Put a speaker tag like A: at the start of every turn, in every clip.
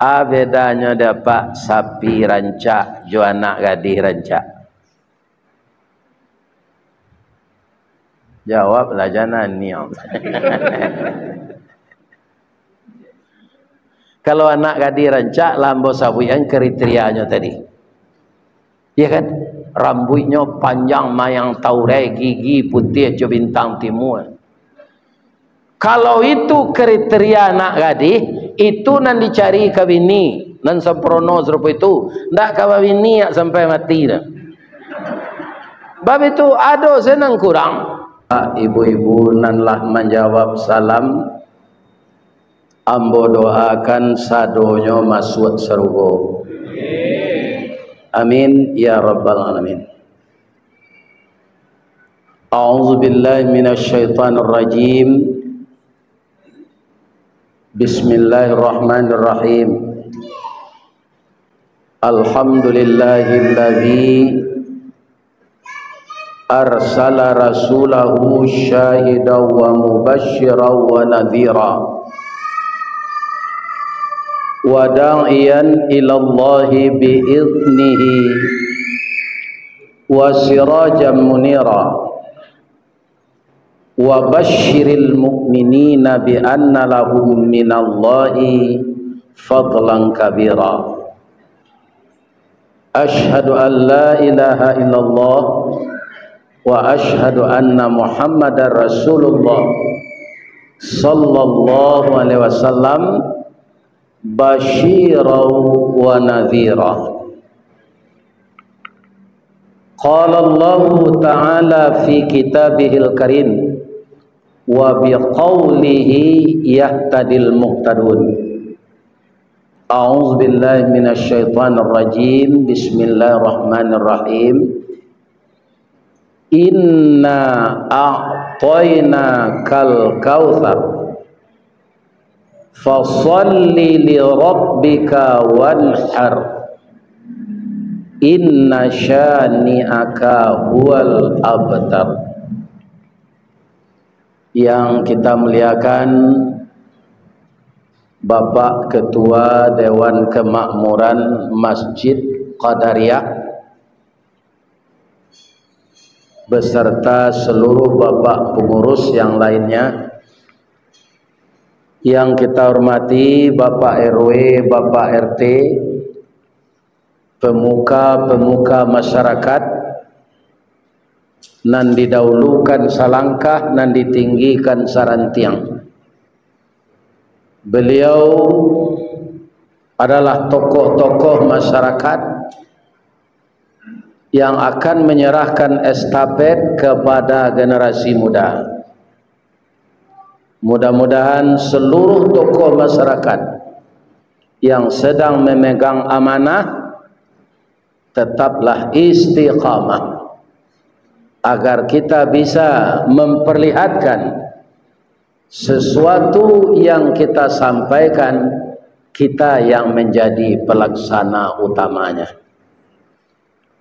A: bedanya dapat sapi rancak jo anak gadis rancak? Jawablah jangan niam. Kalau anak gadis rancak lambo sapi yang kriterianya tadi, ya kan? Rambutnya panjang mayang taurai, gigi putih co bintang timur. Kalau itu kriteria anak gadis, itu nan dicari ke bini, nan semprono serupa itu, ndak ke bini sampai mati dah. Bab itu ada senang kurang. Ibu-ibu nanlah menjawab salam, ambo doakan sadonyo masuk surga. Amin ya rabbal alamin. A'udzu billahi minasy syaithanir rajim. Bismillahirrahmanirrahim. Alhamdulillahilladzi arsala rasulahu syahidan wa mubasysyiran wa nadhira wa da'iyan ilallahi bi'idnihi wa sirajan munira wa basyiril mu'minina bi anna lahum minallahi fadlan kabira. Asyhadu an la ilaha illallah wa asyhadu anna muhammadar rasulullah sallallahu alaihi wasallam basyiran wa nadhira. Qala Allah ta'ala fi kitabihil karim wa biqaulihi yahtadil muhtadun. A'udzu billahi minasy syaithanir rajim. Bismillahirrahmanirrahim. Inna a'tainakal kautsar fasholli li rabbika wanhar inna syani'aka huwal abtar. Yang kita muliakan Bapak Ketua Dewan Kemakmuran Masjid Qadariyah beserta seluruh bapak pengurus yang lainnya, yang kita hormati Bapak RW, Bapak RT, pemuka-pemuka masyarakat, nan didahulukan salangkah, nan ditinggikan sarantiang. Beliau adalah tokoh-tokoh masyarakat yang akan menyerahkan estafet kepada generasi muda. Mudah-mudahan seluruh tokoh masyarakat yang sedang memegang amanah tetaplah istiqamah, agar kita bisa memperlihatkan sesuatu yang kita sampaikan, kita yang menjadi pelaksana utamanya.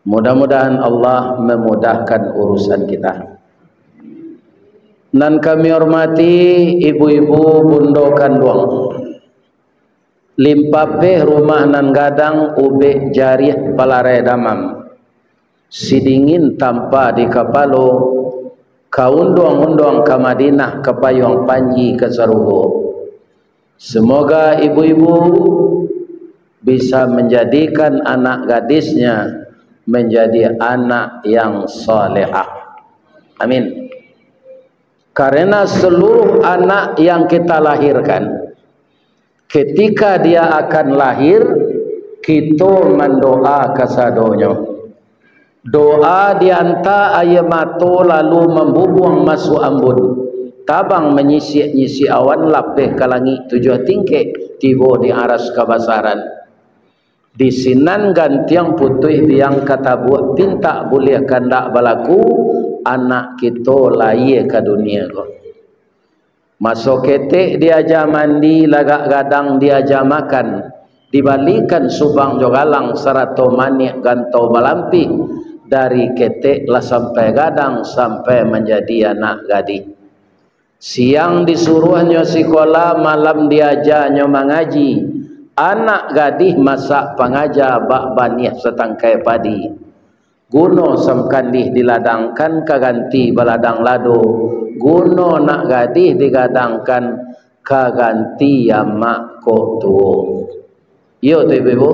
A: Mudah-mudahan Allah memudahkan urusan kita. Dan kami hormati ibu-ibu bundo kanduang, limpapeh rumah nan gadang ube jarih palare damam, sidingin tanpa di kapalo, kaunduang-unduang ke Madinah, ke payung panji ke Sarugo. Semoga ibu-ibu bisa menjadikan anak gadisnya menjadi anak yang salehah. Amin. Karena seluruh anak yang kita lahirkan, ketika dia akan lahir, kita mendoa kasadonyo. Doa dianta ayamato lalu membubuang masuk ambun, tabang menyisi-nyisi awan lapeh ke langit tujuh tingkek, tiba di aras kabasaran. Di sinan gantiang putih biang kata buat pinta boleh kandak balaku, anak kita lahir ke dunia ko. Masuk ketek diaja mandi, lagak gadang diaja makan, dibalikan subang jogalang serato manik gantau balampi, dari ketek lah sampai gadang sampai menjadi anak gadis. Siang disuruhnya sekolah, malam diajaknya mengaji, anak gadih masak pangaja bak banih setangkai padi, guno semkandih diladangkan kaganti baladang lado, guno nak gadih digadangkan kaganti yamak kotuo. Yo tu ibu,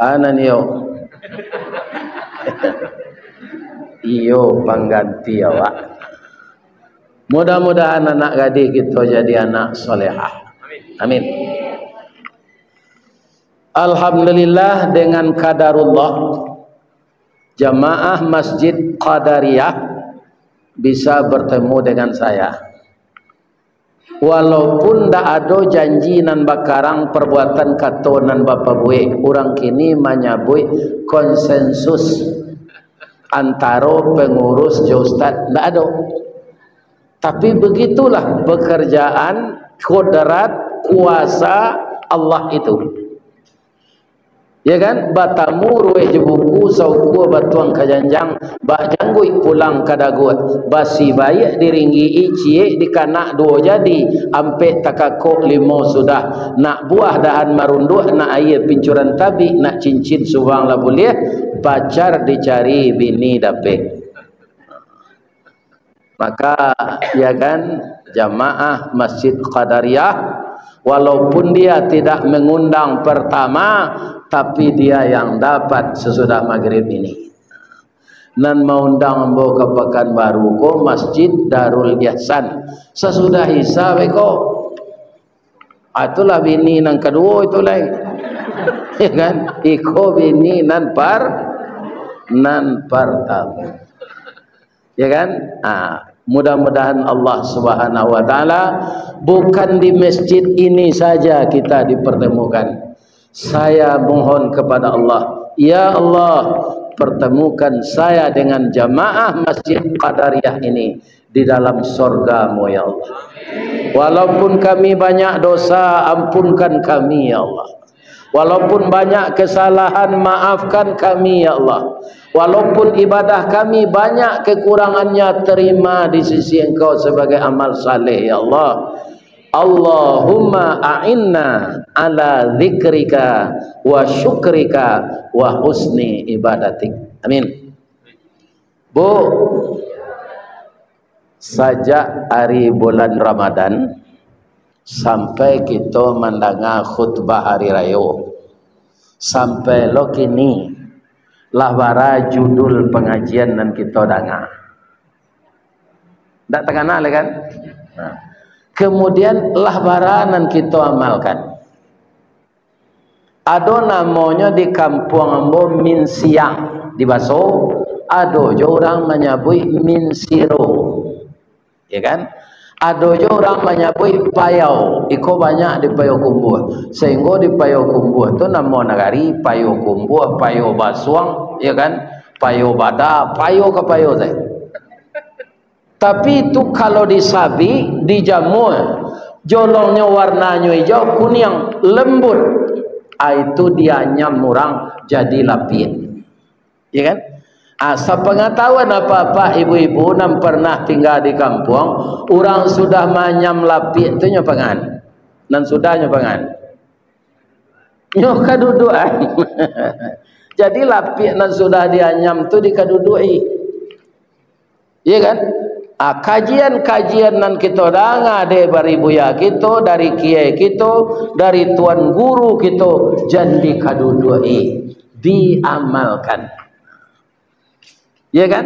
A: anan yo. Iyo pengganti awak. Mudah-mudahan anak gadis kita jadi anak solehah. Amin. Alhamdulillah dengan qadarullah jamaah Masjid Qadariyah bisa bertemu dengan saya. Walaupun tak ada janji nan bakarang perbuatan kato nan bapa buik, orang kini menyabui konsensus antara pengurus Ustaz, tak ada. Tapi begitulah pekerjaan kodrat kuasa Allah itu. Ya kan, batamu ruweh je buku sauku batuang kajanjang bak janggui pulang kadagut basi baik diringgi cie di kanak dua jadi ampe takakok limo sudah nak buah dahan marunduk nak air pincuran tabi nak cincin subang lah boleh pacar dicari bini dapet. Maka ya kan jamaah Masjid Qadariyah walaupun dia tidak mengundang pertama, tapi dia yang dapat sesudah maghrib ini. Nan mengundang ambo ke Pekanbaru ko Masjid Darul Ihsan sesudah Isya beko. Itulah bini nang kedua itu lain. Ya kan? Iko bini nan pertama. Ya kan? Mudah-mudahan Allah Subhanahu wa taala bukan di masjid ini saja kita dipertemukan. Saya mohon kepada Allah, ya Allah, pertemukan saya dengan jamaah Masjid Qadariyah ini di dalam surga-Mu ya Allah. Walaupun kami banyak dosa, ampunkan kami ya Allah. Walaupun banyak kesalahan, maafkan kami ya Allah. Walaupun ibadah kami banyak kekurangannya, terima di sisi Engkau sebagai amal saleh ya Allah. Allahumma a'inna ala zikrika wa syukrika wa husni ibadatik. Amin. Bu, sejak hari bulan Ramadan sampai kita mendengar khutbah hari raya, sampai lo kini lah bara judul pengajian dan kita dengar. Tak terkenal kan? Kemudian lah baranan kita amalkan. Ada namanya di kampung ambo min siang di Baso, ada je orang menyebut min siro. Ya kan? Ada je orang menyebut payau. Iko banyak di payau kumbuh. Sehingga di payau kumbuh tu nama negari payau kumbuh, payau basuang, ya kan? Payau bada, payau ke payau saya. Tapi itu kalau disabi, dijamur, jolongnya warnanya hijau, kuning, lembut, itu dia nyam orang jadi lapis. Ya kan? Sepengetahuan apa-apa ibu-ibu yang pernah tinggal di kampung, orang sudah manyam lapis itu nyopangan. Dan sudah nyopangan. Kaduduan. Jadi lapis yang sudah dianyam itu dikadudui. Ya kan? Kajian-kajian nan kita dengar dari buya kita, dari kiai kita, dari tuan guru kita, jadi kadudui diamalkan. Ya kan?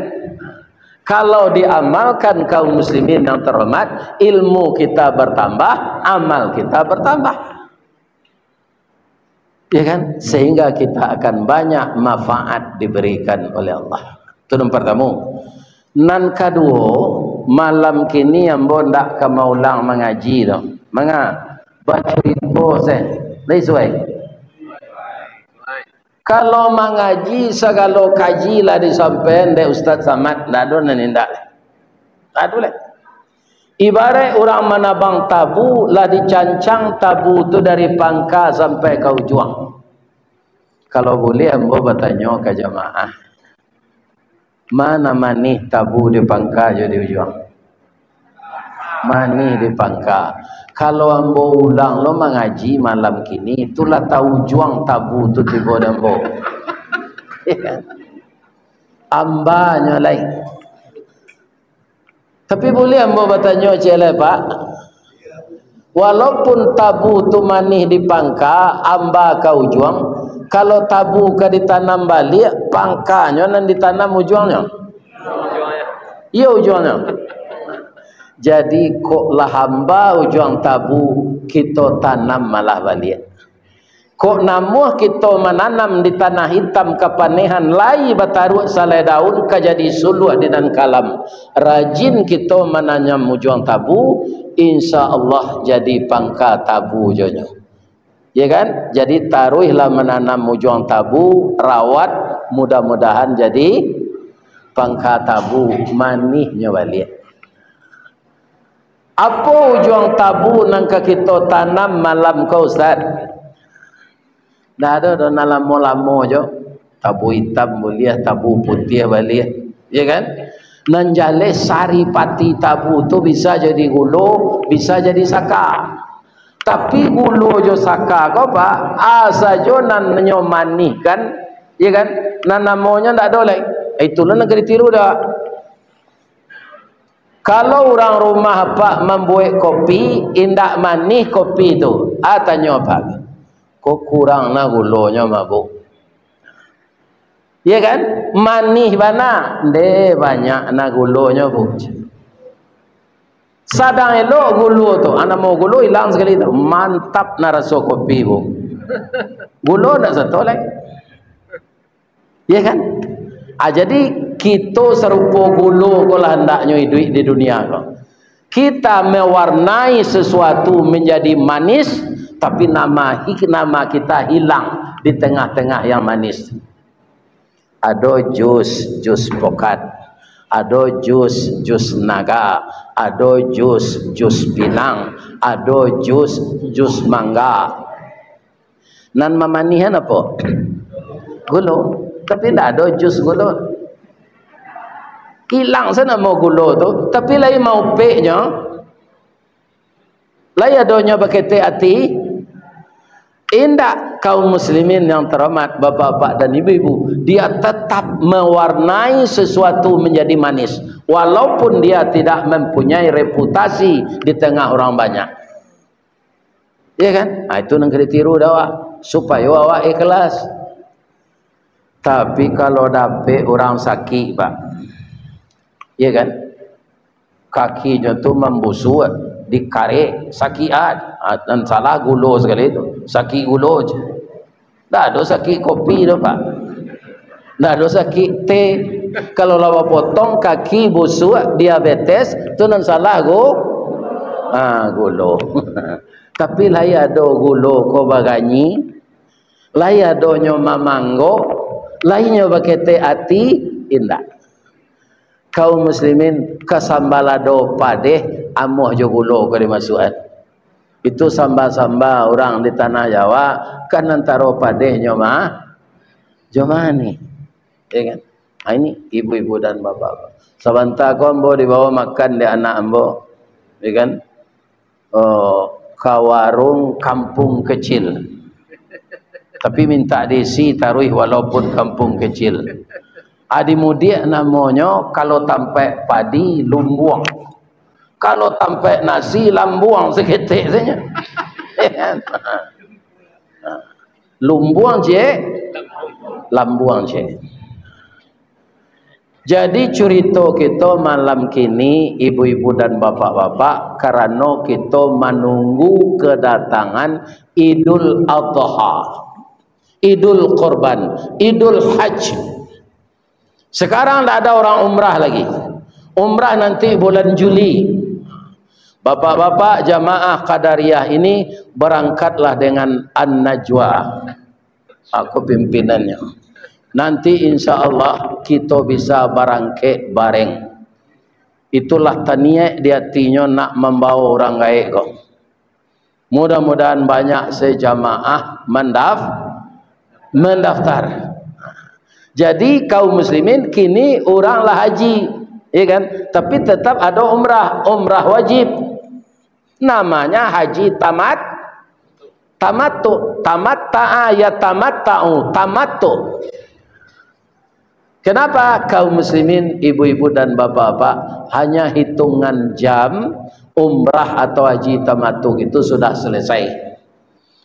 A: Kalau diamalkan kaum muslimin yang terhormat, ilmu kita bertambah, amal kita bertambah. Ya kan? Sehingga kita akan banyak manfaat diberikan oleh Allah. Itu yang pertama. Nan kedua, malam kini ambo ndak ke maulang mengaji dong. Menga baca info saya. Lesuai. Kalau mengaji segala kaji lah disampaikan dari Ustaz Samad, ndak ada nindak. Aduh lah. Ibarat orang menabang tabu lah dicancang tabu tu dari pangka sampai ke ujung. Kalau boleh ambo bertanya ke jamaah. Mana manih tabu di pangka jadi ujung? Manih di pangka. Kalau ambo ulang lo mengaji malam kini, itulah tahu juang tabu tu tiba ambo. Ambanya lain. Tapi boleh ambo bertanya cile Pak. Walaupun tabu tu manih di pangka, amba kau juang. Kalau tabu ka ditanam balik, pangkanya nan ditanam ujungnya. Iya ujungnya. Jadi kok lah hamba ujung tabu kita tanam malah balik. Kok namuh kita menanam di tanah hitam kepanehan lai bataru salai daun ka jadi suluh di dan kalam. Rajin kita menanam ujung tabu, insya Allah jadi pangka tabu jonya. Ya kan? Jadi taruhlah menanam ujung tabu, rawat, mudah-mudahan jadi pangka tabu manihnya balik. Apa ujung tabu nangka kita tanam malam kau Ustaz? Dah ada dah lama-lama je. Tabu hitam boleh, tabu putih boleh. Ya kan? Nanjale sari pati tabu tu bisa jadi gulu, bisa jadi saka. Tapi gulu jo saka kau Pak, asajo nan nyomani kan? Ya kan? Nan namanya ndak ada lagi. Itulah negeri tiru dah. Kalau orang rumah Pak membuat kopi, indak manis kopi tu. Tanya Pak, kok kurang na gulonya mabuk? Ya kan? Manis mana? De banyak na gulonya bu. Sadang elok gulu tu. Anak mau gulu hilang sekali tu. Mantap na rasa kopi bu. Gulu nak satu lagi. Ya kan? Jadi kita serupa gulu kalau hendaknya hidup di dunia kau. Kita mewarnai sesuatu menjadi manis, tapi nama kita hilang di tengah-tengah yang manis. Ada jus pokat, ada jus naga, ada jus pinang, ada jus mangga. Nan mamanihan apa? Gulu. Tapi tidak ada jus gula. Hilang sana mau gula tu. Tapi lain mau peknya. Lain adanya pakai teh hati. Indak kaum muslimin yang terhormat, bapak-bapak dan ibu-ibu, dia tetap mewarnai sesuatu menjadi manis. Walaupun dia tidak mempunyai reputasi di tengah orang banyak. Ya kan? Itu nak kena tiru dah. Supaya awak ikhlas. Tapi kalau dapat orang sakit Pak, ya kan, kakinya tu membusuk, dikarik, sakit dan salah gulo sekali itu, sakit gulo je. Tak ada sakit kopi tu Pak, tak ada sakit teh. Kalau lawa potong kaki busuk, diabetes, tu nan salah gulo. Tapi lai ada gulo ko baganyi, lai ada nyoma manggo, lainnya pakai teh hati, indah. Kaum muslimin kasambalado padeh amuh jo gulo ko dimasukan. Itu samba-samba orang di tanah Jawa kan antara padeh nyoma jomani. Ya kan? Ini ibu-ibu dan bapak-bapak. Sebentar ko ambo dibawa makan di anak ambo. Ya kan? Ke warung kampung kecil. Tapi minta diisi taruh walaupun kampung kecil. Adi mudik namanya kalau tampak padi lumbuang. Kalau tampak nasi lambuang seketik saja. Lumbuang je, lambuang je. Jadi cerita kita malam kini ibu-ibu dan bapak-bapak karena kita menunggu kedatangan Idul Adha. Idul Korban, Idul Hajj. Sekarang tak ada orang umrah lagi. Umrah nanti bulan Juli. Bapak-bapak jamaah Qadariyah ini berangkatlah dengan An-Najwa. Aku pimpinannya. Nanti insya Allah kita bisa barangkit bareng. Itulah taniak di hatinya nak membawa orang gaib kau. Mudah-mudahan banyak sejamaah mendaftar. Jadi kaum muslimin kini oranglah haji, ya kan? Tapi tetap ada umrah wajib. Namanya haji tamattu. Tamatta'a yatamatta'u, tamattu. Kenapa kaum muslimin, ibu-ibu dan bapak-bapak, hanya hitungan jam umrah atau haji tamattu itu sudah selesai,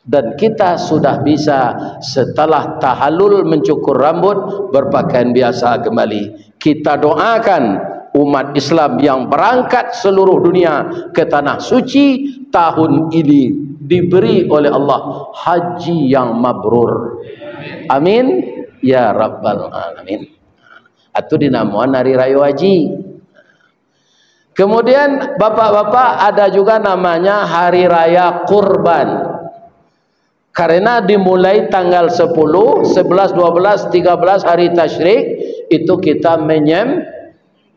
A: dan kita sudah bisa setelah tahallul mencukur rambut berpakaian biasa kembali. Kita doakan umat Islam yang berangkat seluruh dunia ke tanah suci tahun ini diberi oleh Allah haji yang mabrur. Amin ya rabbal alamin. Itu dinamakan hari raya haji. Kemudian bapak-bapak, ada juga namanya hari raya kurban. Karena dimulai tanggal 10, 11, 12, 13 hari tasyrik itu kita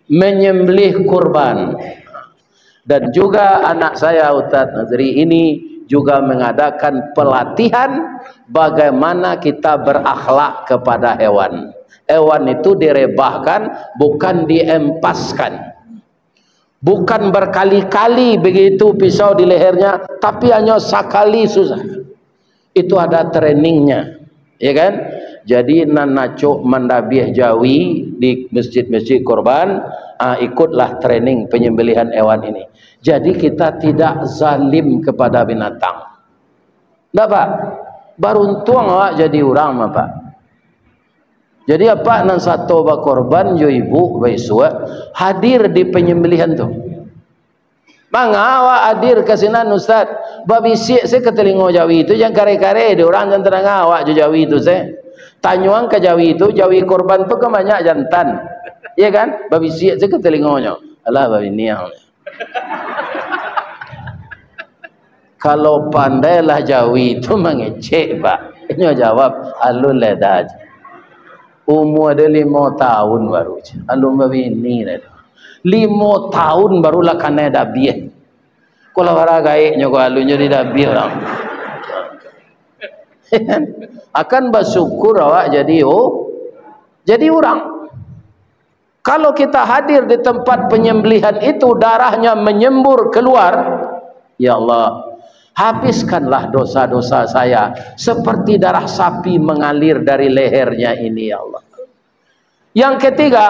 A: menyembelih kurban. Dan juga anak saya Ustaz Nazri ini juga mengadakan pelatihan bagaimana kita berakhlak kepada hewan. Hewan itu direbahkan, bukan diempaskan. Bukan berkali-kali begitu pisau di lehernya, tapi hanya sekali susah. Itu ada trainingnya, ya kan? Jadi nanaco mandabih jawi di masjid-masjid korban, ikutlah training penyembelihan hewan ini. Jadi kita tidak zalim kepada binatang. Enggak Pak? Beruntung awak jadi orang Pak. Jadi apa nan satu ba korban yo ibu baisua hadir di penyembelihan tu. Mangawak hadir ke sinan Ustaz. Babisi saya ke telingo Jawi itu yang kare-kare di orang jantan ngawak jo Jawi itu saya. Tanyuang ke Jawi itu, Jawi korban tu ke banyak jantan. Iya kan? Babisi saya ke telingonya. Alah babiniang. Kalau pandailah Jawi itu mengecek Pak. Ini jawab alul ledaj. Umur dia 5 tahun baru. Alum babini dah. 5 tahun barulah kena dabiah. Kalau orang gaiknya ko alunya di dabiah orang. Akan bersyukur awak jadi orang. Kalau kita hadir di tempat penyembelihan itu darahnya menyembur keluar, ya Allah, habiskanlah dosa-dosa saya seperti darah sapi mengalir dari lehernya ini ya Allah. Yang ketiga,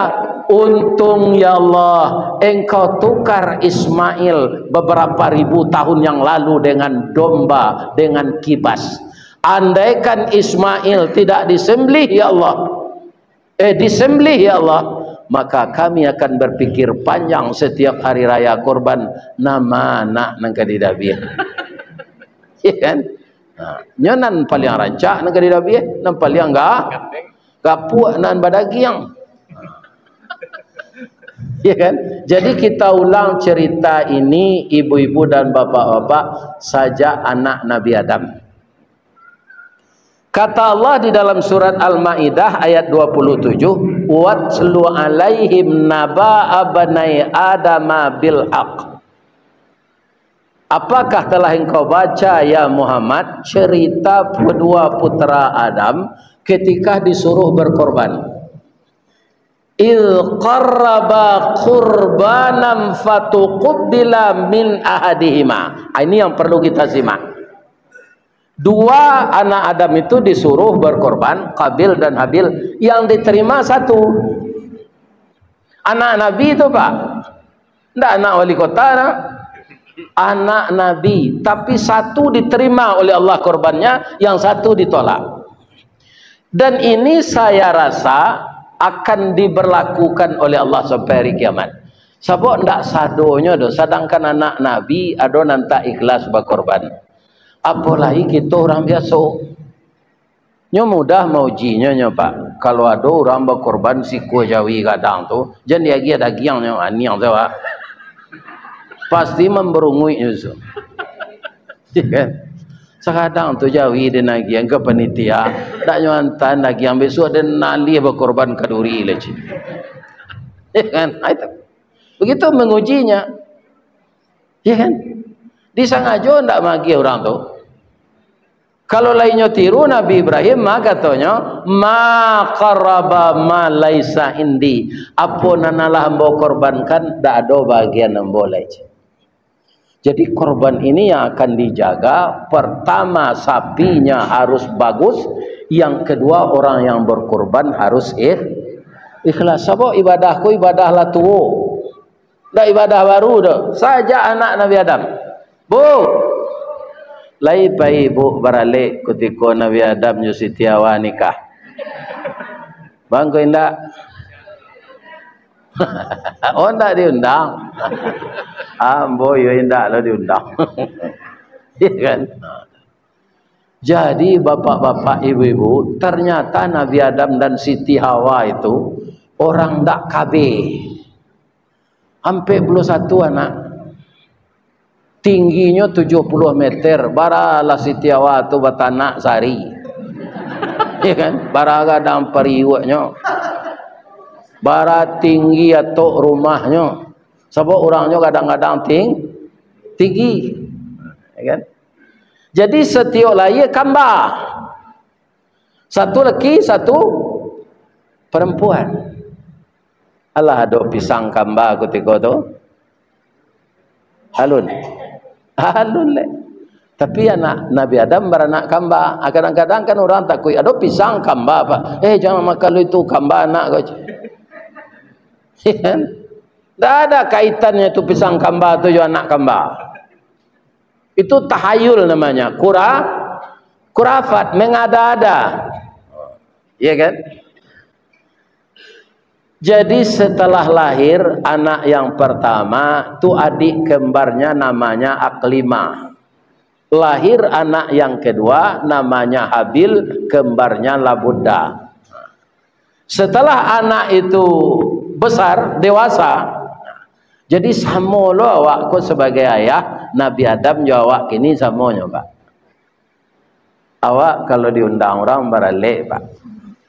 A: untung ya Allah engkau tukar Ismail beberapa ribu tahun yang lalu dengan domba, dengan kibas. Andaikan Ismail tidak disembelih ya Allah, disembelih ya Allah, maka kami akan berpikir panjang setiap hari raya korban nama anak nang kadidabiah. Ya kan? Nyonan paling rancak nang kadidabiah, nan paling gapuak nan badagiang. Ya kan? Jadi kita ulang cerita ini ibu-ibu dan bapak-bapak saja anak Nabi Adam. Kata Allah di dalam surat Al-Maidah ayat 27, "Watlu alaihim naba'a banai Adama bil haqq." Apakah telah engkau baca ya Muhammad cerita kedua putra Adam ketika disuruh berkorban? Il qarraba qurbanan fatuqbila min ahadihima. Ini yang perlu kita simak. Dua anak Adam itu disuruh berkorban, Qabil dan Habil, yang diterima satu. Anak Nabi itu Pak, tidak anak wali kota, anak Nabi, tapi satu diterima oleh Allah korbannya, yang satu ditolak. Dan ini saya rasa akan diberlakukan oleh Allah sampai hari kiamat. Sebab ndak sadonya doh, sedangkan anak Nabi ado nanta ikhlas berkorban. Apalagi kita orang biasa. Nyo mudah maujinya nyo Pak. Kalau ada orang berkorban si kuah Jawi kadang tu, jangan dia daging nyo aniang tawa. Pasti memberungui nyo. Kan? Sekadang tu Jawi dia nagiang ke panitia, tak nyuantan nagiang besok dia nali berkorban kaduri lagi. Ya kan? Begitu mengujinya. Ya kan? Disangajo ndak magi orang tu. Kalau lainnya tiru Nabi Ibrahim, maka katanya ma qaraba ma laisa indi. Apa nanalah hamba korbankan, ndak ada bagian hamba lagi. Jadi korban ini yang akan dijaga, pertama sapinya harus bagus, yang kedua orang yang berkorban harus ikhlas. Sebab ibadahku ibadah lah tuwo, dah ibadah baru dah. Saja anak Nabi Adam, bu, lai pai bu baralik ketika Nabi Adam jo Siti Hawa nikah. Bang ko indak? Oh ndak diundang. Ambo yo indak lo diundang. Ya kan? Jadi bapak-bapak ibu-ibu, ternyata Nabi Adam dan Siti Hawa itu orang ndak KB. Sampai belum satu anak. Tingginya 70 meter. Baralah Siti Hawa tu batanak sari. Ya kan? Bara gadang periwaknya. Bara tinggi atau rumahnya. Sebab orangnya kadang-kadang tinggi. Ya kan? Jadi setiap lahir kambah. Satu laki, satu perempuan. Allah ada pisang kambah ketika tu. Halun. Halun le. Tapi anak Nabi Adam beranak kambah. Kadang-kadang kan orang takut ada pisang kambah apa. Jangan makan itu kambah anak kau. Tidak ada kaitannya itu pisang kambah itu anak kambah. Itu tahayul namanya, kurafat, mengada-ada. Iya kan? Jadi setelah lahir anak yang pertama itu adik kembarnya namanya Aklimah. Lahir anak yang kedua namanya Habil, kembarnya Labudda. Setelah anak itu besar, dewasa, jadi sama lo awakku sebagai ayah, Nabi Adam jawab kini samanya pak. Awak kalau diundang orang baralik pak,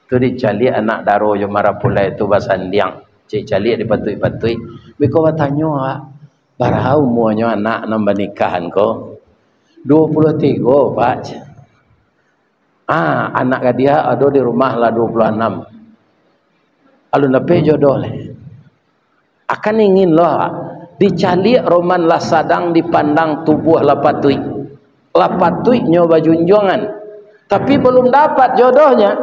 A: tu dicali anak daro jo marapula itu basandiang, cali dipatui-patui. Biko bertanya awak, barau umuannya anak nambah nikahan ko? 23 pak. Anak dia ada di rumah lah 26. Alun dapat jodoh le. Akan ingin loh dicali roman lah sadang dipandang tubuh lapatui. Lapatui nyoba junjungan. Tapi belum dapat jodohnya.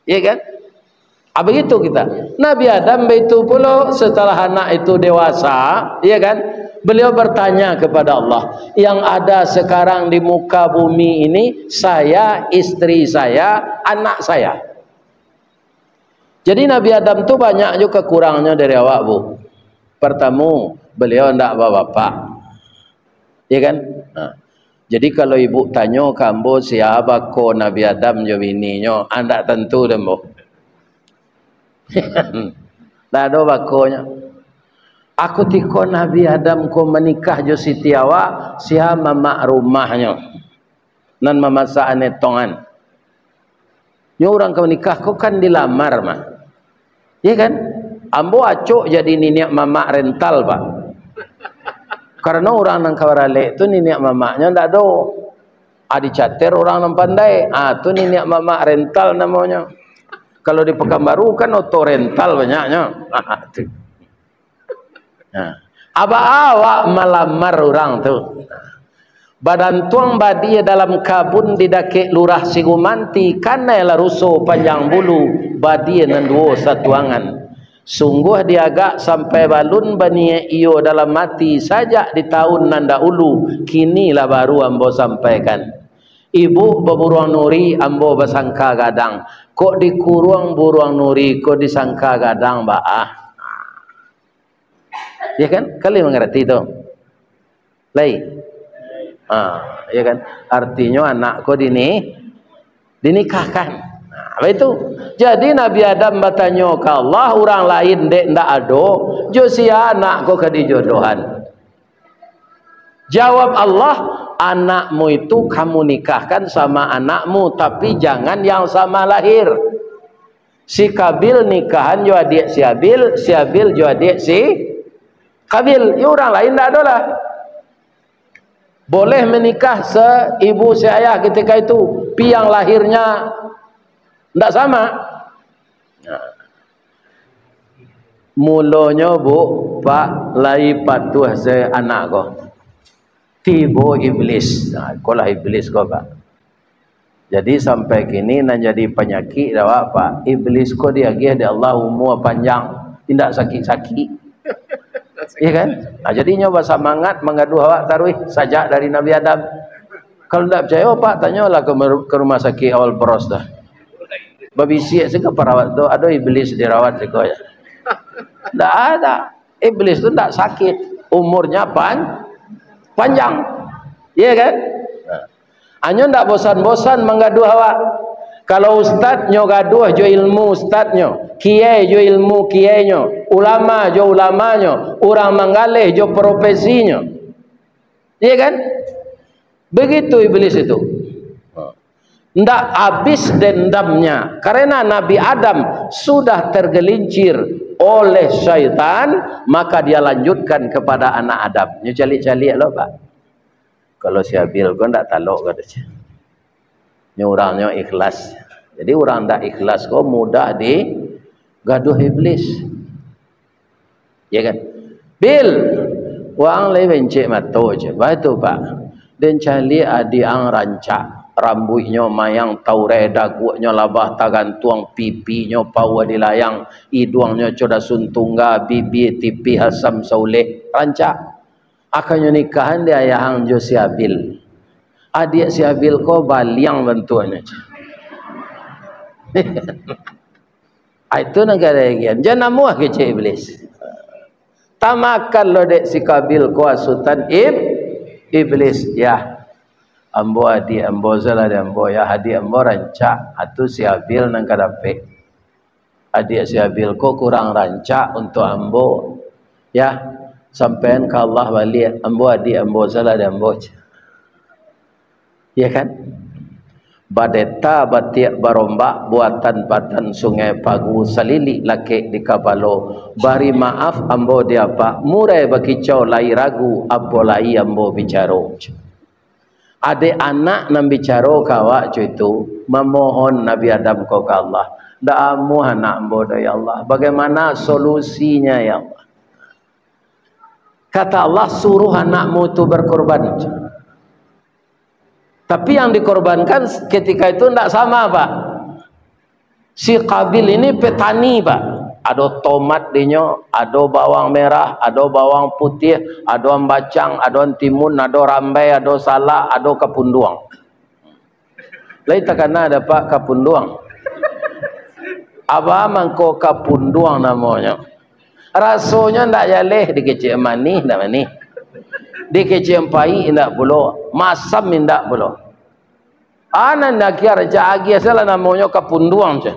A: Ya kan? Begitu kita. Nabi Adam itu pula setelah anak itu dewasa, ya kan? Beliau bertanya kepada Allah, yang ada sekarang di muka bumi ini saya, istri saya, anak saya. Jadi Nabi Adam tu banyak juga kekurangannya dari awak bu. Pertama, beliau tidak bawa bapak. Ya kan? Jadi kalau ibu tanya kamu siapa ko Nabi Adam jo bininya, anda tentu demo. Tak ada bakonya. Aku tiko Nabi Adam ko menikah jo Siti Hawa, siapa mama rumahnya. Nan mama saane tongan. Nyo orang kau nikah kau kan dilamar mah. Ya kan? Ambo acok jadi niniak mama rental pak. Karena orang nang kawarale itu niniak mamaknya ndak ada. Adi cater orang nang pandai. Tu niniak mama rental namanya. Kalau di Pekanbaru kan auto rental banyaknya. Aba awak melamar orang tu. Badan tuang badia dalam kabun didake lurah Sigumanti karena la rusuh panjang bulu badia nanduo satuangan. Sungguh diagak sampai balun bani iyo dalam mati saja di tahun nanda ulu, kini lah baru ambo sampaikan. Ibu beburuang nuri ambo bersangka gadang. Kok dikurung buruang nuri kok disangka gadang baah. Ya kan? Kalian mengerti itu? Lai. Ya kan? Artinya anakku dinikahkan. Itu. Jadi Nabi Adam bertanya ke Allah, orang lain dek ndak ada, jo sia anakku ke dijodohan. Jawab Allah, anakmu itu kamu nikahkan sama anakmu, tapi jangan yang sama lahir. Si Kabil nikahan jo adik si Habil, si Habil jo adik si Kabil. Ya orang lain ndak ada lah. Boleh menikah seibu seayah ketika itu, pi yang lahirnya tidak sama. Mulanya bu, pak lai patuh se anak ko. tibo iblis. Nah, kolah iblis kau pak. Jadi sampai kini nak jadi penyakit dah apa? Iblis kau dia gih dia Allah umur panjang, tidak sakit-sakit. Iya kan? Nah, jadi nyoba semangat mengadu awak taruh sajak dari Nabi Adam. Kalau tidak percaya pak, tanyalah ke rumah sakit awal Bros dah. Babisi sih ke perawat tu, ada iblis dirawat sih ya. Tidak ada. Iblis tu tidak sakit, umurnya panjang, iya kan? Hanya tidak bosan-bosan mengadu awak. Kalau ustaz nyo gaduh jo ilmu ustaz nyo, kiai jo ilmu kiai nyo, ulama jo ulama nyo, orang manggaleh jo profesinya, iya kan? Begitu iblis itu. Tidak habis dendamnya karena Nabi Adam sudah tergelincir oleh syaitan, maka dia lanjutkan kepada anak Adam. Nyo calik-calik lo pak. Kalau si Habil kau tidak talok katanya. Nyo orangnya ikhlas. Jadi orang tidak ikhlas kau mudah di gaduh iblis. Ya kan? Bil, wang leh bencik mato je. Betul pak. Dan calik adi ang rancak. Rambutnya mayang taure dagunya labah tagantuang pipinya pawa dilayang hidungnya coda suntungga bibi tipi hasam sauleh rancak akannya nikahan dia ayahang jo si Habil adik si Habil ko baliang bentuknya itu negara yang jangan muah kecil iblis tamakan lo dek si Habil ko asutan iblis ya ambo adi ambo zala dan ambo ya hadi ambo rancak atu si Habil nang kadape adik si Habil ko kurang rancak untuk ambo ya sampean ke Allah balik ambo adi ambo zala dan ambo ya kan badeta batiak barombak buatan patan sungai pagu salili laki di kabalo bari maaf ambo dia pak murai bakicau lai ragu ambo lai ambo bicaro adik anak nan bicara kawak itu memohon Nabi Adam kau ke Allah. Da'amu anak bodoh ya Allah. Bagaimana solusinya ya Allah? Kata Allah suruh anakmu itu berkorban. Tapi yang dikorbankan ketika itu tidak sama pak. Si Qabil ini petani pak. Ada tomat dinyo, ada bawang merah, ada bawang putih, ada bacang, ada timun, ada rambai, ada salak, ada kapunduang. Lain takkan ada pak kapunduang. Apa mangko kapunduang namanya? Rasanya ndak yaleh dikecik manis ndak manis. Dikecik pai ndak bulo, masam ndak bulo. Anan nak kira jagi asal namanya kapunduang je.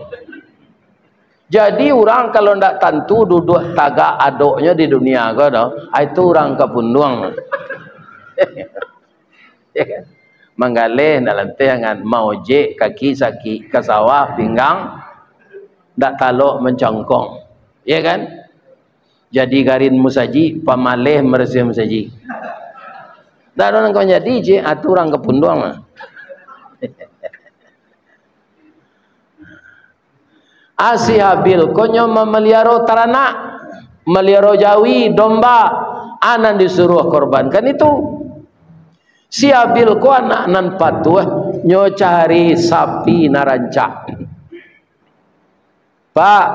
A: Jadi orang kalau ndak tentu duduk tagak aduknya di dunia kau dah, itu orang kapunduang. Ya kan? Manggaleh dalam tangan mau je kaki sakit ke sawah pinggang ndak talok mencongkong. Ya kan? Jadi garin musaji pamaleh meresih musaji. Dak orang kau jadi je atu orang kapunduang. Asi Habil konyo memelihara teranak, melihara jawi, domba, anan disuruh korbankan itu. Si Habil ko anak nan patuh nyo cari sapi narancak. Pak,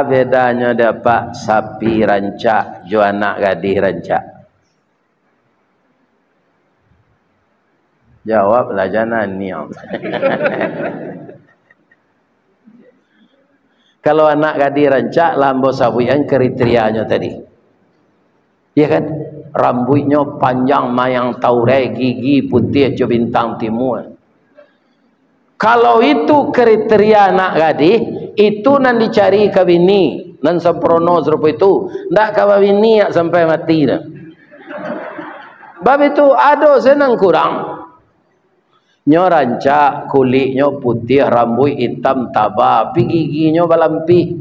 A: bedanya dapat sapi rancak jo anak gadis rancak. Jawablah jangan niam. Kalau anak gadis rancak lambo sabuyan kriterianya tadi. Ya kan? Rambutnya panjang mayang taure gigi putih co bintang timur. Kalau itu kriteria anak gadis, itu nan dicari ke bini, nan semprono serupa itu. Ndak ke bini sampai mati dah. Bab itu ada senang kurang. Nyo rancak kulitnya putih, rambut hitam tabah, tapi giginya balampi.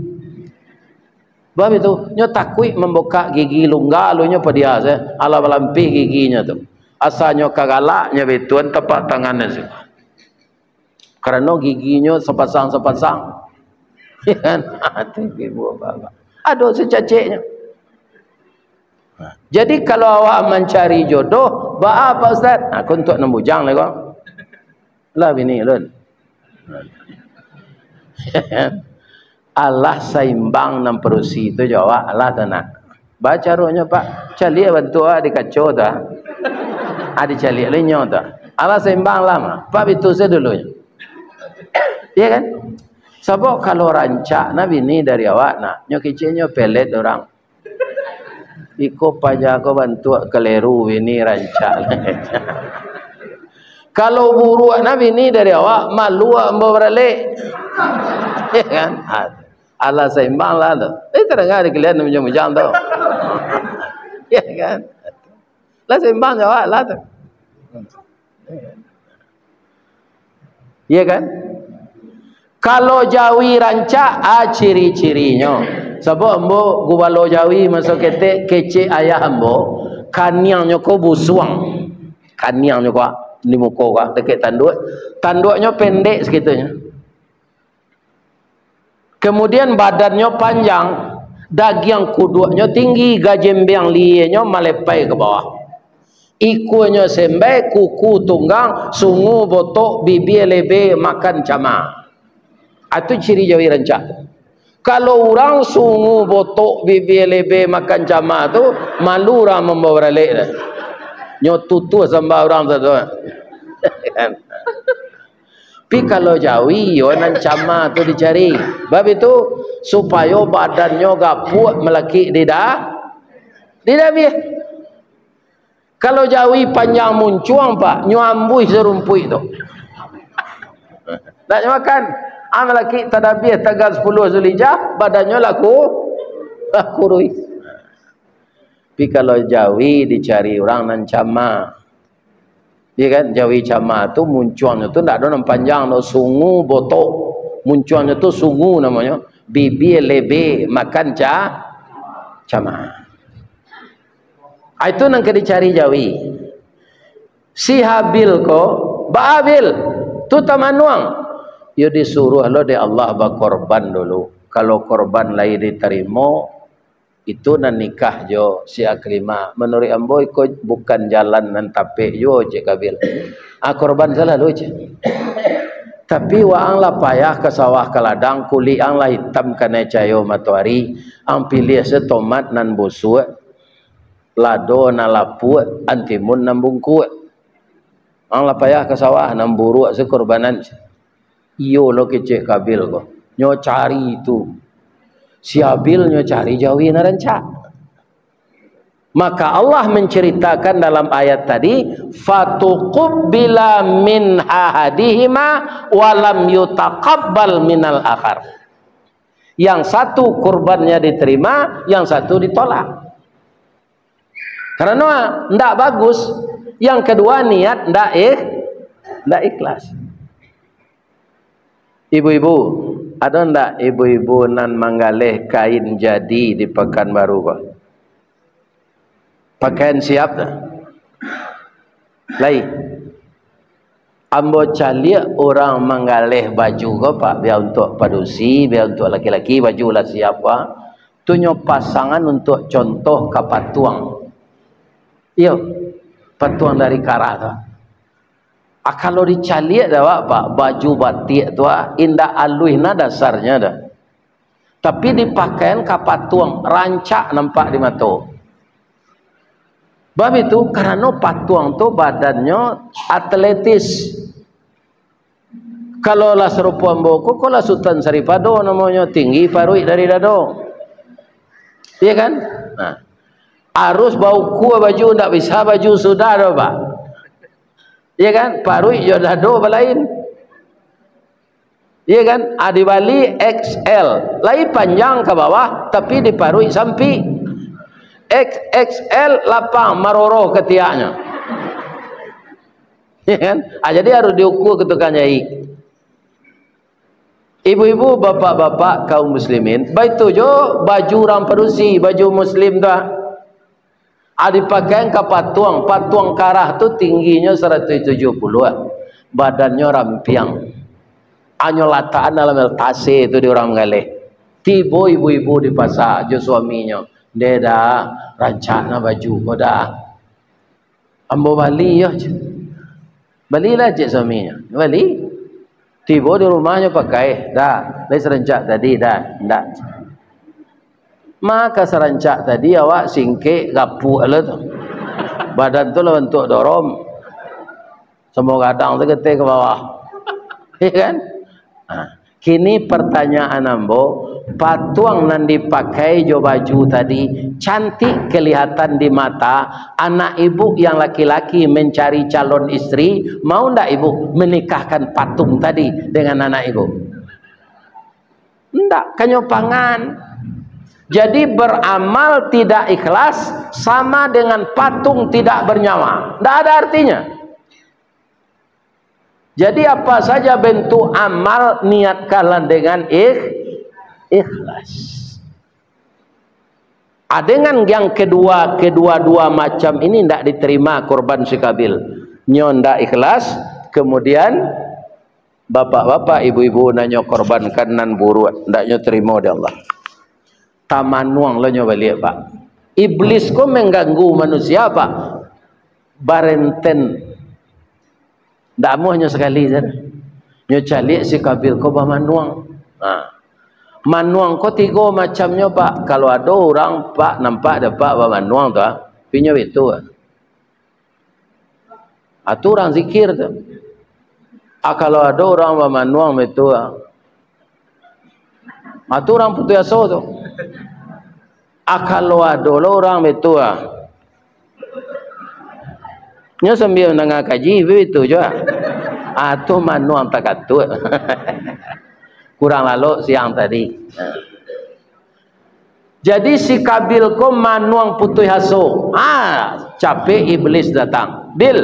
A: Bab itu nyo takut membuka gigi lungga lunya pedia se ala balampi giginya tu. Asalnya kagalaknya betuan tepat tangannya sih. Karena giginya sepasang-sepasang. Ya kan? Hati ibu bapa. Aduh secaceknya. Jadi kalau awak mencari jodoh, apa Ustaz? Aku untuk nembujang lah kau. Lah bini lun. Allah seimbang nam perusi itu jawab Allah tenang. Baca rohnya Pak. Cali bantu di kacau dah. Adi cali lenyo dah. Allah seimbang lama. Pak itu saya dulu. Iya kan? Sebab kalau rancak na bini dari awak nak nyokicenya pelet orang. Iko pajak ko bantu keleru bini rancak. Kalau buruk na bini dari awak malu ambo beralik. Ya kan? Allah seimbang lah tu. Terdengar kalian macam-macam tu. Ya kan? Allah seimbang jawab lah tu. Ya kan? Kalau Jawi rancak, ciri-cirinya. Sebab ambo gubalo Jawi masuk ketek kece ayah ambo, kaniangnya ko busuang. Kaniangnya ko di muka ko dekat tanduk. Tanduknya pendek sekitunya. Kemudian badannya panjang, daging kuduknya tinggi, gajembiang lienya melepai ke bawah. Ikunya sembai, kuku tunggang, sungu botok, bibir lebe, makan cama. Itu ciri Jawi rancak. Kalau orang sungu botok, bibir lebe, makan cama tu, malu orang membawa balik. Nyotutu sambal orang tu. Tapi kalau Jawi, yonan cama tu dicari. Sebab itu, supaya badannya gapuk melaki di dah. Di dah biar. Kalau Jawi panjang muncuang Pak, nyambui serumpui tu. Tak makan. Melaki tadabih tanggal 10 Zulhijjah, badannya laku rui. Tapi kalau Jawi dicari orang nan cama. Ya kan, Jawi cama tu muncuannya tu tak ada nama panjang, no sungu botok. Muncuannya tu sungu namanya. Bibir lebe makan cama. Itu nang dicari Jawi. Si Habil ko, Habil tu tamanuang. Yo disuruh lo de Allah berkorban dulu. Kalau korban lain diterima, itu nan nikah jo si Akrima. Menurut ambo ikut bukan jalan nan tapek jo cik Kabil. Korban salah lo cik. Tapi waang lah payah ke sawah ke ladang, kulit ang lah hitam kena cahaya matahari, ang pilih setomat nan busuk, lado na lapuk, antimun nan bungkuk. Ang lah payah ke sawah nan buruk sekorbanan. Iyo lo ke cik Kabil ko. Nyo cari itu. Si Habil nyo cari Jawi na rancak. Maka Allah menceritakan dalam ayat tadi, fatuqbila min ahadihima walam yutaqabbal minal akhar. Yang satu kurbannya diterima, yang satu ditolak. Karena ndak bagus. Yang kedua niat ndak ikhlas. Ibu-ibu, ada ndak ibu-ibu nan manggalih kain jadi di Pekanbaru kok? Pakaian siap dah. Lain. Ambo caliak orang manggalih baju ko Pak, biar untuk padusi, biar untuk laki-laki baju lah siap Pak. Tunyo pasangan untuk contoh kapatuang. Iyo, patuang dari karah tu. Kalau dicaliak dah Pak, baju batik tu indah alui na dasarnya dah. Tapi dipakaian kapatuang, rancak nampak di mata. Sebab itu karena patuang tu badannya atletis. Kalau lah serupa mboko, kalau Sultan Saripado namanya tinggi parui dari dado. Iya kan? Nah, harus bau kuah baju, tak bisa baju sudah dah Pak. Iya kan? Parui jo dado balain. Iya kan? Di Bali XL, lagi panjang ke bawah, tapi di parui sampi. XXL lapang maroro ketiaknya. Iya kan? Jadi harus diukur ketukannya. Ibu-ibu, bapak-bapak kaum muslimin, baitu jo baju orang padusi, baju muslim tu. Dipakai ke patuang karah tu tingginya 170, badannya rampiang. Anyo lataan dalam tase itu di orang mengalih. Tiba ibu-ibu di pasar jo suaminya Dia dah rancak na baju kau dah. Ambo bali ya. Balilah cik suaminya. Bali. Tiba di rumahnya pakai. Dah. Dia serancak tadi dah. Dah. Maka serancak tadi awak singkik gapuk lah tu. Badan tu lah bentuk dorom. Semua kadang tu ketik ke bawah. Ya kan? Kini pertanyaan ambo, patuang nan dipakai jo baju tadi cantik kelihatan di mata. Anak ibu yang laki-laki mencari calon istri, mau ndak ibu menikahkan patung tadi dengan anak ibu? Ndak, kanyopangan. Jadi beramal tidak ikhlas sama dengan patung tidak bernyawa. Ndak ada artinya. Jadi apa saja bentuk amal niatkanlah dengan ikhlas. Dengan yang kedua macam ini tidak diterima korban si Kabil. Nyo ndak ikhlas, kemudian bapak-bapak, ibu-ibu nanyo korbankan nan buru ndak nyo terima oleh Allah. Tamanuang lo nyo balik pak. Iblis ko mengganggu manusia pak. Barenten. Ndak mau hanya sekali saja. Nyo calik si Kabil ko ba manuang. Manuang ko tiga macamnya pak. Kalau ada orang pak nampak dapat ba manuang tu pinyo itu. Atu orang zikir tu. Kalau ada orang ba manuang itu. Atu orang putu aso tu. Kalau ada orang itu. Nyo sambil nang kaji itu juga. Atau manuang tak katut. Kurang lalu siang tadi. Jadi si Kabil ko manuang putih haso. Capek iblis datang. Bil,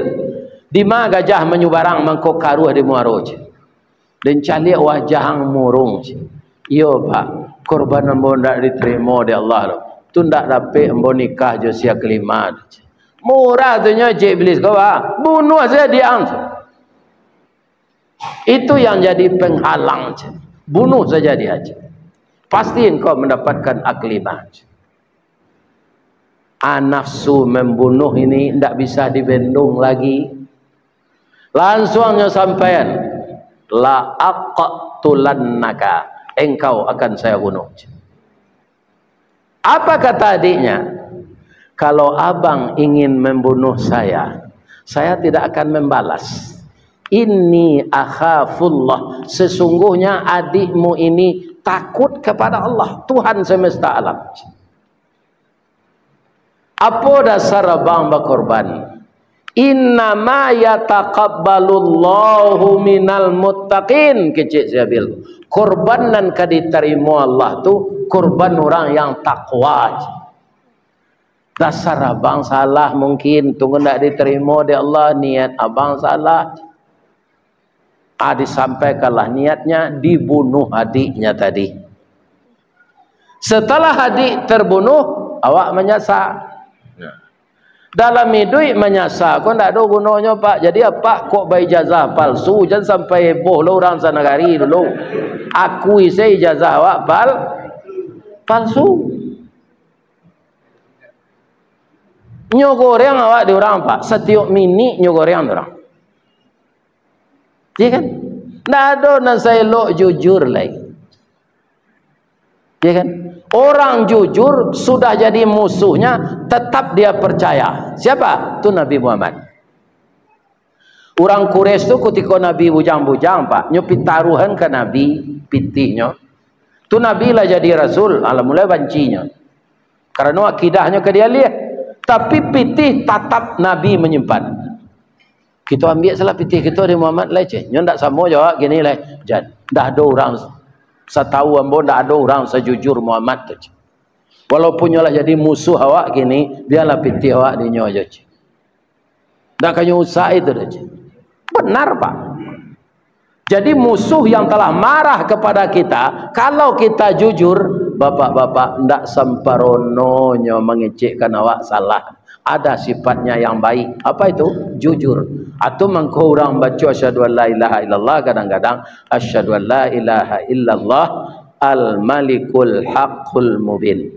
A: di ma gajah menyubarang mangko karuh di muaroj. Dan calik wajah hang murung. Yo pak, korban ambo ndak diterima oleh Allah lo. Tu ndak dapat ambo nikah jo sia kelima. Murah tu nya cik iblis kau bunuh saja dia. Itu yang jadi penghalang. Bunuh saja dia. Pastiin kau mendapatkan aklimat. Nafsu membunuh ini tidak bisa dibendung lagi. Langsungnya sampaian, la aqtulannaka, engkau akan saya bunuh. Apa kata adiknya? Kalau abang ingin membunuh saya tidak akan membalas. Inni akhafullah, sesungguhnya adikmu ini takut kepada Allah, Tuhan semesta alam. Apa dasar abang berkorban? Innama yataqabbalullahu minal muttaqin. Kecik Zabil, korban dan kaditerima Allah tu korban orang yang takwa. Dasar abang salah mungkin tunggu nak diterima oleh Allah, niat abang salah. Disampaikanlah niatnya, dibunuh adiknya tadi. Setelah adik terbunuh, awak menyasar. Dalam hidup menyasar, kau tak ada gunanya pak. Jadi apa kok bayar ijazah palsu? Jangan sampai heboh lo orang sanagari dulu. Akui saya ijazah awak palsu. Nyogoreng awak di orang pak, setiap minit nyogoreng orang. Ya kan? Tidak ada nak saya lo jujur lagi. Ya kan? Orang jujur sudah jadi musuhnya, tetap dia percaya. Siapa? Itu Nabi Muhammad. Orang Quraisy tu ketika Nabi bujang-bujang pak, nyupi taruhan ke Nabi pitihnya. Tu Nabi lah jadi Rasul, mulai bancinya. Karena akidahnya ke dia lihat. Tapi pitih tatap Nabi menyimpan. Kita ambil salah pitih kita di Muhammad lah je. Nyo ndak sama jawab gini lah. Jan, dah ada orang setahu ambo ndak ada orang sejujur Muhammad tu. Walaupun nyo lah jadi musuh awak gini, biarlah pitih awak di nyo aja. Ndak kanyo usah itu dah. Benar pak. Jadi musuh yang telah marah kepada kita, kalau kita jujur, bapak-bapak ndak semparononyo mengecekkan awak salah. Ada sifatnya yang baik. Apa itu? Jujur. Atau mengko orang baca asyhadu an la ilaha illallah, kadang-kadang asyhadu an la ilaha illallah al malikul haqqul mubin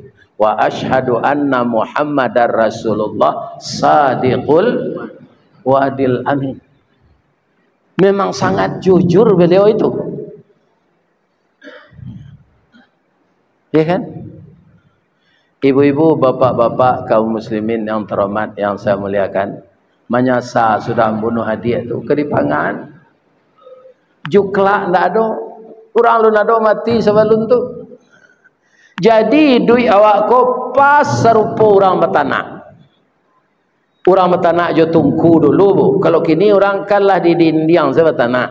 A: wa asyhadu anna Muhammadar Rasulullah sadiqul wadil amin. Memang sangat jujur beliau itu, ya kan? Ibu-ibu, bapak-bapak, kaum muslimin yang terhormat, yang saya muliakan, menyasar sudah membunuh hadiah itu kedipangan juklak ndak ada orang lu nado mati sebelum tu. Jadi duit awak ko pas serupa orang bertanak. Orang bertanak jo tungku dulu bu. Kalau kini orang kanlah di dindiang saya bertanak.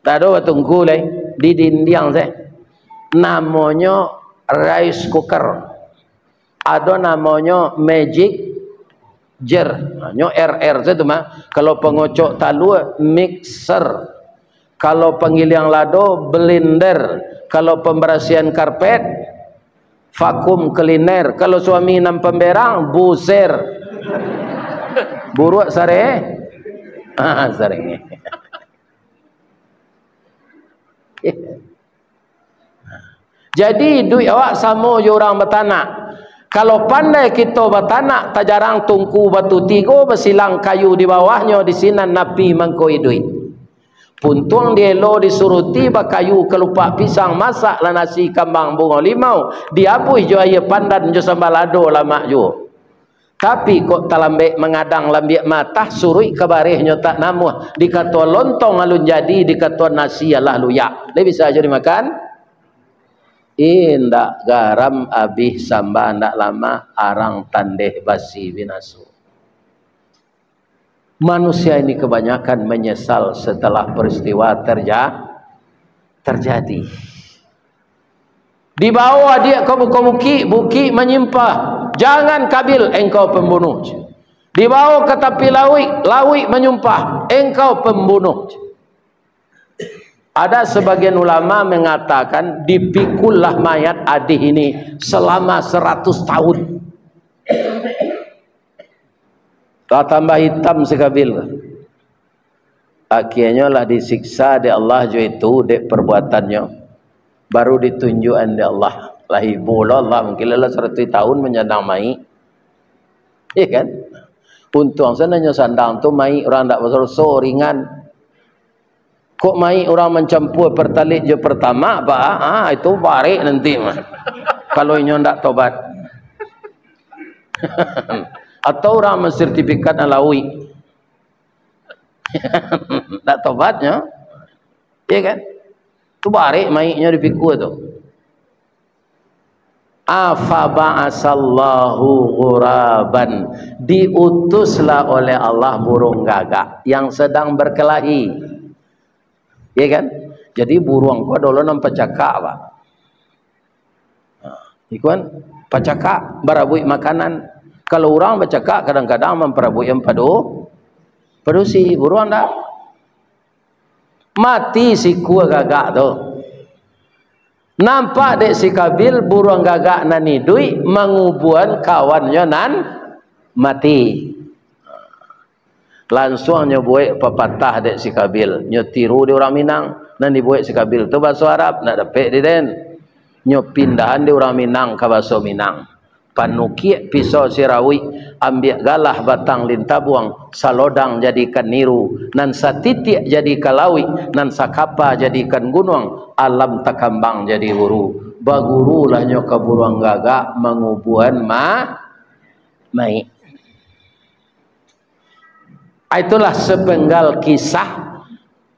A: Tak ada tungku leh di dindiang saya. Namanya rice cooker. Ada namanya magic jar. Nyo RR saya tu mah. Kalau pengocok talu mixer. Kalau penggiling lado blender. Kalau pembersihan karpet vakum cleaner. Kalau suami nam pemberang buser. Buruk sare. Sare. Jadi duit awak sama je orang bertanak. Kalau pandai kita bertanak, tak jarang tungku batu tiga bersilang kayu di bawahnya, di sini napi mangkoi duit. Puntung dia lo disuruh tiba kayu kelupak pisang masak lah nasi kambang bunga limau diabuh jo air pandan jo sambalado lama jo. Tapi kok talambek mengadang lambek matah surui kabarehnya tak namuh dikata lontong alun jadi dikata nasi alah luyak. Dia bisa aja dimakan. Indak garam abih samba ndak lama arang tandeh basi binasu. Manusia ini kebanyakan menyesal setelah peristiwa terjadi. Di bawah dia kau buki menyimpah. Jangan kabil engkau pembunuh. Di bawah ke tepi lawi menyumpah engkau pembunuh. Ada sebagian ulama mengatakan dipikullah mayat Adih ini selama 100 tahun. Tak tambah hitam sekabil. Akhirnya lah disiksa di Allah jo itu dek perbuatannya. Baru ditunjukkan di Allah. Lahi bola Allah mungkin lah 100 tahun menyandang mai. Iya kan? Untung sananya sandang tu mai orang tak berso ringan. Kok mai orang mencampur pertalit je pertama pak? Itu barik nanti mah. Kalau inyo ndak tobat. Atau orang mensertifikat alawi. Tak tobatnya. Iya kan? Itu barik maiknya dipikul tu. Afa ba'asallahu ghuraban. Diutuslah oleh Allah burung gagak yang sedang berkelahi. Iya kan? Jadi burung kau dulu nampak cakap pak. Ikuan pacakak barabui makanan. Kalau orang bercakap kadang-kadang memperabui yang padusi buruan dah mati si kuah gagak tu. Nampak dek si kabil buruan gagak nani dui mengubuan kawannya nan mati. Langsung nyo buat pepatah dek si kabil nyo tiru di orang Minang nan dibuat si kabil tu bahasa Arab nak dapat di den nyo pindahan di orang Minang ke bahasa Minang. Panukiak pisau sirawi ambil galah batang lintabuang salodang jadikan niru nan satitik jadi kalawi nan sakapa jadikan gunung alam takambang jadi huru baguru lahnya keburuang gagak mengubuan mai. Itulah sepenggal kisah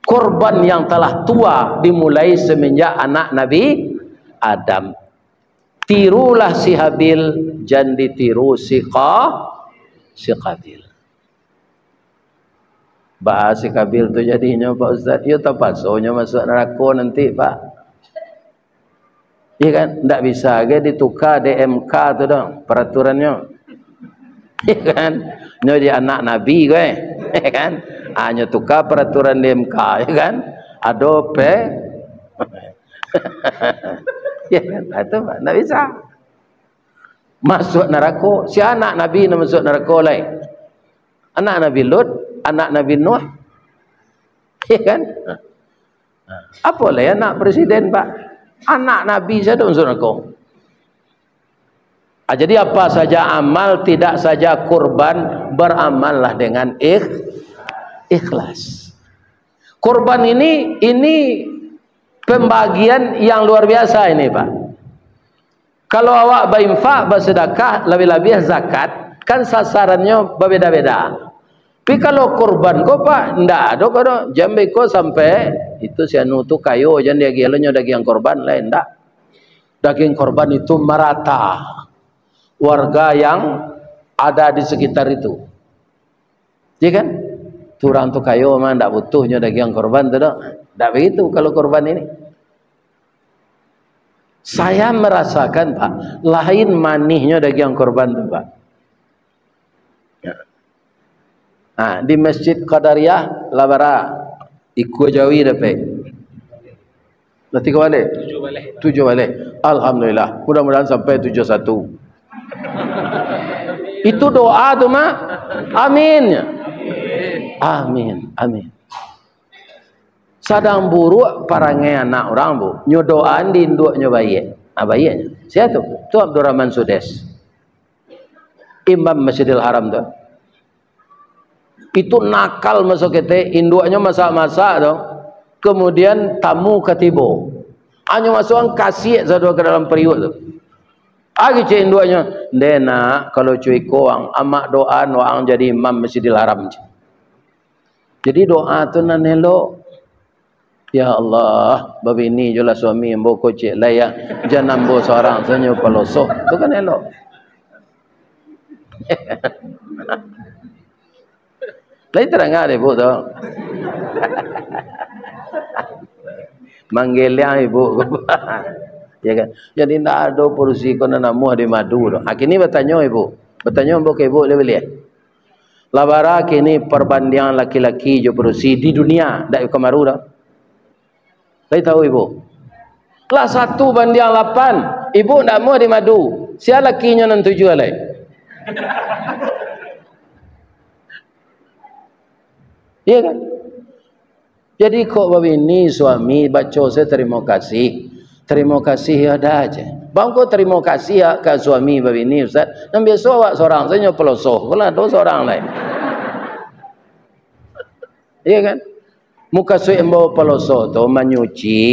A: korban yang telah tua dimulai semenjak anak Nabi Adam. Tirulah si Habil, jangan ditiru si Qabil. Bahas si Qabil tu jadinya Pak Ustaz, ya tepat soalnya masuk neraka nanti Pak. Iya kan, tidak bisa ke ditukar DMK tu dong peraturannya. Iya kan, nyo di anak Nabi ke, iya kan, hanya tukar peraturan DMK, iya kan, adope. Ya kan, itu tak bisa masuk neraka. Si anak Nabi nak masuk neraka lain, anak Nabi Lut, anak Nabi Nuh, ya kan? Apa lah anak presiden Pak, anak Nabi saja masuk neraka. Jadi apa saja amal, tidak saja kurban, beramallah dengan ikhlas. Kurban ini pembagian yang luar biasa ini, Pak. Kalau awak berinfak, bersedekah, lebih-lebih zakat, kan sasarannya berbeda-beda. Tapi kalau kurban kau, Pak, ndak ada kau jambe kau sampai itu sianu tu kayu jangan dia gelonyo daging korban lain ndak. Daging korban itu merata warga yang ada di sekitar itu. Ya kan? Turang tu kayu mah ndak butuhnya daging korban tu dak. Ndak begitu kalau korban ini. Saya merasakan, Pak, lain manihnya daging korban tu, Pak. Nah, di Masjid Qadariyah Labara ikut Jawi dapat. Nanti ke balik? 7 balik. Alhamdulillah. Mudah-mudahan sampai 71. Itu doa tu mak. Amin. Amin. Amin. Sadang buruk parangai anak orang bu. Nyodoan di induknya bayi. Bayinya. Siapa tu? Tu Abdurrahman Sudes. Imam Masjidil Haram tu. Itu nakal masuk kita, induknya masak-masak dong. Kemudian tamu ketibo. Hanya masuk kasih satu ke dalam periuk tu. Agi cik induknya, "Dena kalau cuy koang amak doa noang jadi imam Masjidil Haram." Jadi doa tu nan elok. Ya Allah, babi ni jelah suami embo kocik layak jangan ambo seorang senyo pelosok. Tu kan elok. Lain terang ada ibu tu. Manggilnya ibu. Ya kan? Jadi tidak ada porsi kau nak muah di madu tu. Kini bertanya ibu. Bertanya ibu ke ibu lebih lihat. Labara kini perbandingan laki-laki jo porsi di dunia. Tak kemaru dah. Lain tahu ibu. Lah 1:8. Ibu nak muah di madu. Siapa lakinya nan tujuh alai? Iya kan? Jadi kok begini suami baca saya terima kasih. Terima kasih ada aja. Bang kok terima kasih ya ke suami begini Ustaz. Dan biasa awak seorang saya pelosok. Kalau ada seorang lain. Iya kan? Muka saya embawa pelosok tu menyuci.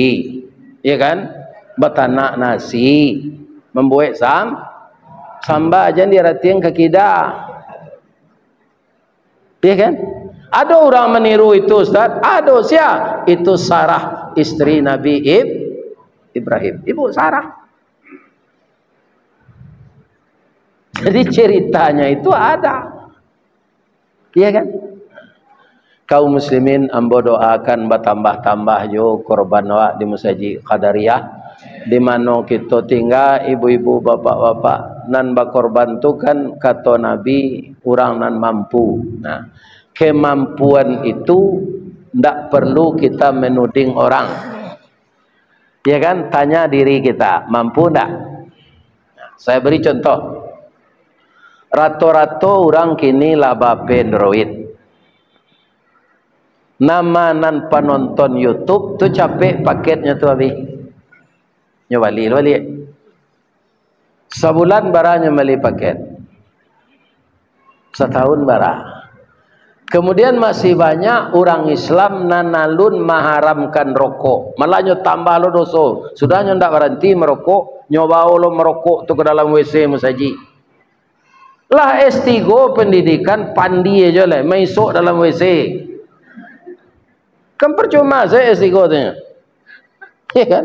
A: Iya kan? Betanak nasi. Membuat sambal jangan diratian ke kidah. Iya kan? Ada orang meniru itu Ustaz? Ada siapa? Itu Sarah, istri Nabi Ibrahim. Ibu Sarah. Jadi ceritanya itu ada. Iya kan? Kaum muslimin ambo doakan bertambah-tambah yo korban wa di Masjid Qadariyah. Di mana kita tinggal ibu-ibu, bapak-bapak nan bakorban tu kan kata Nabi orang nan mampu. Nah, kemampuan itu tidak perlu kita menuding orang. Ya kan? Tanya diri kita, mampu tidak? Nah, saya beri contoh. Rato-rato orang kini laba Android. Nama nan penonton YouTube tu capek paketnya tu habis. Nyobali. Sebulan baranya beli paket. Setahun bara. Kemudian masih banyak orang Islam nanalun mengharamkan rokok. Malahnya tambah lo dosa. Sudahnya tidak berhenti merokok, nyoba lo merokok tu ke dalam WC musaji. Lah S3 pendidikan pandi aja lah, masuk dalam WC. Kan percuma saya S3 tu. Ya kan?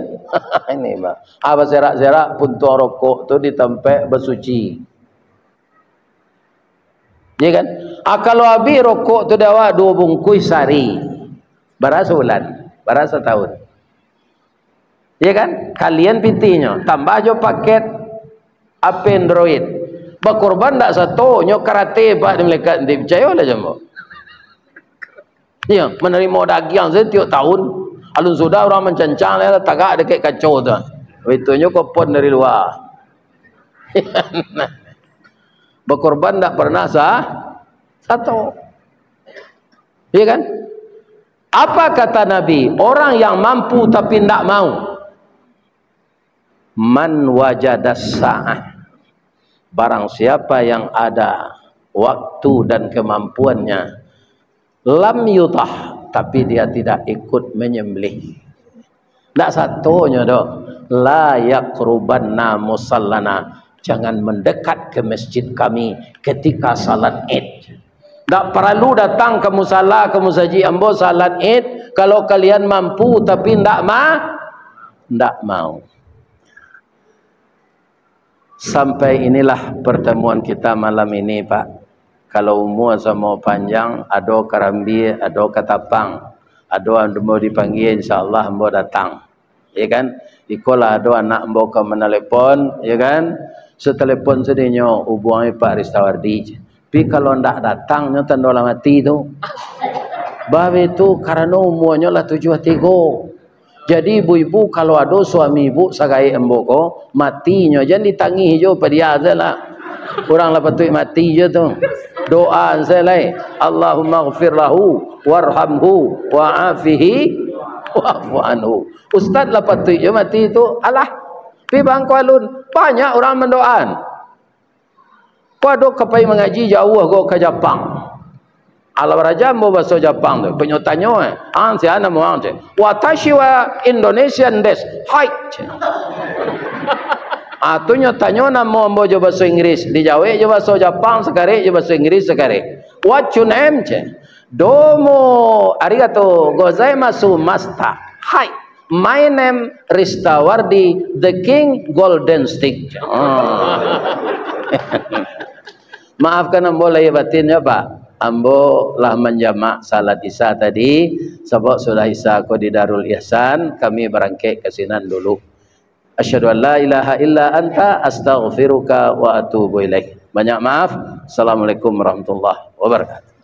A: Ini mah. Apa serak-serak puntung rokok tu ditempel bersuci. Ya kan? Kalau habis rokok tu dawa 2 bungkus sehari. Bara sebulan, bara setahun. Ya kan? Kalian pintinya tambah jo paket Android. Berkorban tak satu, nyo karate pak di melekat di percaya lah jambo. Ya, menerima daging setiap tahun. Alun sudah orang mencancang lah tagak dekat kacau tu. Itunya kopon dari luar. Berkorban tak pernah satu. Iya kan? Apa kata Nabi? Orang yang mampu tapi tidak mau. Man wajadas sa'ah. barang siapa yang ada waktu dan kemampuannya, lam yutah, tapi dia tidak ikut menyembelih. Tak satunya dok, la yaqrubanna musallana, jangan mendekat ke masjid kami ketika salat Id. Tak perlu datang ke musalla, ke masjid ambo salat Id kalau kalian mampu, tapi ndak mau. Sampai inilah pertemuan kita malam ini, Pak. Kalau umur sama panjang, ada karambi, ada katapang, ada yang mau dipanggil, insyaAllah ambo datang. Ya kan? Ikolah ada anak ambo ke menelepon, ya kan? Setelepon sedihnya hubungi Pak Ristawardi. Tapi kalau ndak datangnya tanda lah mati tu. Babe tu karena umurnya lah 73. Jadi ibu-ibu kalau ada suami ibu sagai emboko matinya jangan ditangi jo pada dia azalah. Orang lah patut mati je tu. Doa selai, Allahumma ighfir lahu warhamhu wa'afihi wa'fu anhu. Ustaz lah patut je mati tu. Alah. Pi bang Kualun banyak orang mendoan. Kau kapai mengaji jauh go ke Jepang. Ala baraja mo bahasa Jepang tu. Penyotanyo anse ana mo anse. Watashi wa Indonesian des. Hai. Atunya tanyo namo mo jo bahasa Inggris. Di Jawa jo bahasa Jepang sekare jo bahasa Inggris sekare. What your name che? Domo arigato gozaimasu master. Hai. My name Ristawardi, the King Golden Stick. Maafkan ambo lahir batinnya Pak. Ambo lah menjamak salat isya tadi. Sebab sudah isya aku di Darul Ihsan. Kami berangkat ke sinan dulu. Asyhadu an la ilaha illa anta astaghfiruka wa atubu ilaik. Banyak maaf. Assalamualaikum warahmatullahi wabarakatuh.